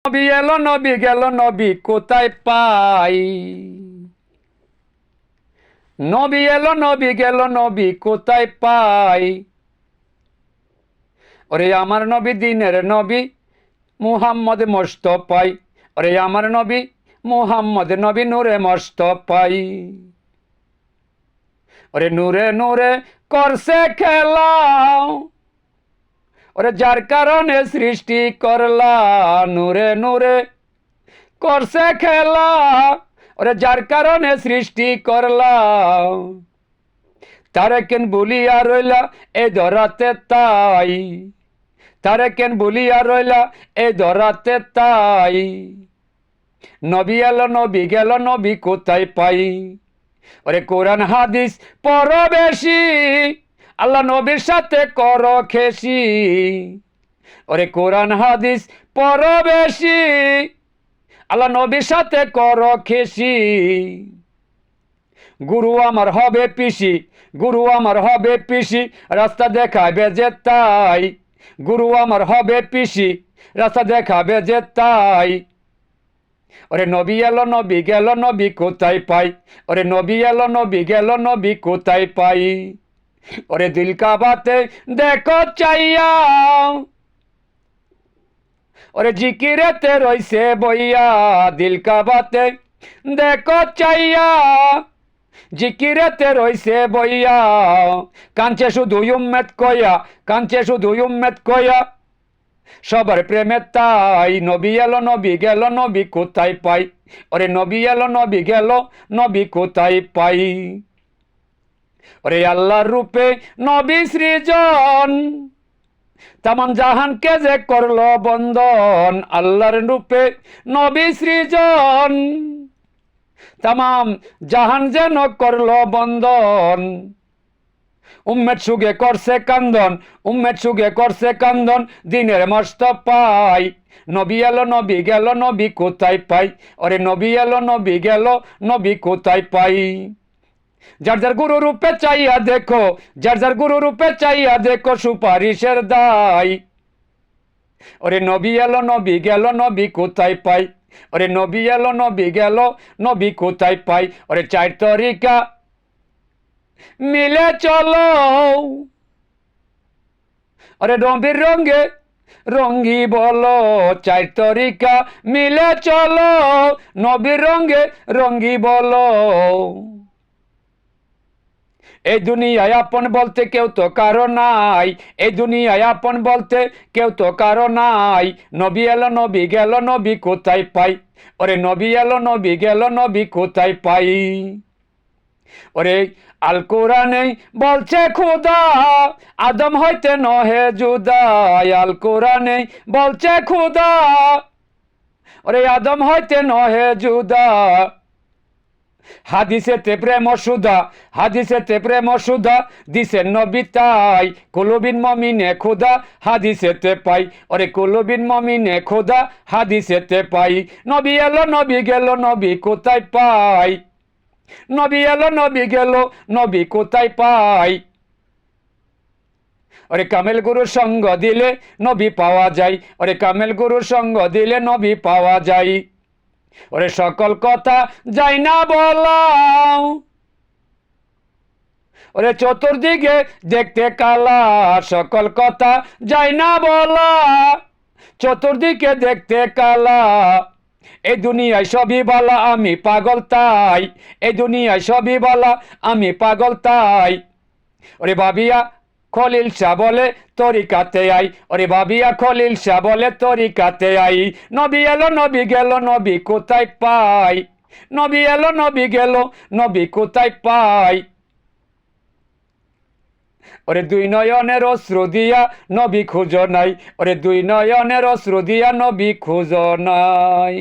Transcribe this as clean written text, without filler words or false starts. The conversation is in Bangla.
নবী এলো নবী গেল নবী কোথায় পাই। নবী এলো নবী গেল নবী কোথায় পাই। ওরে আমার নবী দিনের নবী মুহাম্মদ মোস্তফাই। ওরে আমার নবী মুহাম্মদ নবী নূরে মোস্তফাই। ওরে নূরে নূরে করছে খেলা, ওরে যার কারণে সৃষ্টি করলা। নূরে নূরে করছে খেলা, ওরে যার কারণে সৃষ্টি করলা। তারে কেন বলিয়া রইলা এ ধরাতে তাই। তারে কেন বলিয়া রইলা এ ধরাতে তাই। নবী এলো নবী গেল নবী কোথায় পাই। ওরে কোরআন হাদিস পড় বেশি, আল্লাহ নবীর সাথে কর খেসি। ওরে কোরআন হাদিস পড় বেশি, আল্লাহ নবীর সাথে কর খেসি। গুরু আমার হবে পিসি, গুরু আমার হবে পিসি, রাস্তা দেখাবে যে তাই। গুরু আমার হবে পিসি, রাস্তা দেখাবে যে তাই। ওরে নবী এলো নবী গেল নবী কোথায় পাই। ওরে নবী এলো নবী গেল নবী কোথায় পাই। ওরে দিল কাবাতে দেখো চাইয়া, ওরে জিকিরেতে রইছে বইয়া। দিল কাবাতে দেখো চাইয়া, জিকিরেতে রইছে বইয়া। কাঞ্চে শুধু উম্মেদ কয়া, কাঞ্চে শুধু উম্মেদ কয়া, সবার প্রেমে তাই। নবী এলো নবী গেল নবী কোথায় পাই। ওরে নবী এলো নবী গেল নবী কোথায় পাই। ওরে আল্লাহর রূপে নবী সৃজন, তামাম জাহানকে যে করলো বন্দন। আল্লাহর রূপে নবী সৃজন, তামাম জাহান যেন করলো বন্দন। উম্মেদ সুগে করছে কান্দন, উম্মেদ সুগে করছে কান্দন, দিনের মোস্তফাই। নবী এলো নবী গেল নবী কোথায় পাই। ওরে নবী এলো নবী গেল নবী কোথায় পাই। যার যার গুরু রূপে চাইয়া দেখো, যার যার গুরু রূপে চাইয়া দেখো, সুপারিশের দায়। ওরে নবী এলো নবী গেল নবী কোথায় পাই। ওরে নবী এলো নবী গেল নবী কোথায় পাই। ওরে চার তরিকা মিলে চলো, ওরে নবীর রঙ্গে রঙ্গি বলো। চার তরিকা মিলে চলো, নবীর রঙ্গে রঙ্গি বলো। এই দুনিয়ায় আপন বলতে কেউ তো কারো নাই, এই দুনিয়ায় আপন বলতে কেউ তো কারো নাই। নবী এলো নবী গেল নবী কোথায় পাই। ওরে নবী এলো নবী গেল নবী কোথায় পাই। ওরে আল কোরআনে বলছে খোদা আদম হইতে নহে জুদা। আল কোরআনে বলছে খোদা, ওরে আদম হইতে নহে জুদা। হাদিসেতে প্রেম সুধা, হাদিসেতে প্রেম সুধা, দিছে নবী তাই। কুলুবিন মমিনে খোদা হাদিসেতে পাই। ওরে কুলুবিন মমিনে খোদা হাদিসেতে পাই। নবী এলো নবী গেল নবী কোথায় পাই। নবী এলো নবী গেল নবী কোথায় পাই। ওরে কামেল গুরুর সঙ্গ দিলে নবী পাওয়া যায়। ওরে কামেল গুরুর সঙ্গ দিলে নবী পাওয়া যায়। ওরে সকল কথা যাই না বলা, ওরে চতুর্দিকে দেখতে কালা। সকল কথা যাই না বলা, চতুর্দিকে দেখতে কালা। এই দুনিয়ায় সবই বলা আমি পাগল তাই, এই দুনিয়ায় সবই বলা আমি পাগল তাই। ওরে ভাবিয়া খলিল শাহ বলে তরিকাতে আই। ওরে ভাবিয়া খলিল শাহ বলে তরিকাতে আই। নবী এলো নবী গেল নবী কোথায় পাই। নবী এলো নবী গেল নবী কোথায় পাই। ওরে দুই নয়নের অশ্রু দিয়া নবী খুঁজো নাই। ওরে দুই নয়নের অশ্রু দিয়া নবী খুঁজো নাই।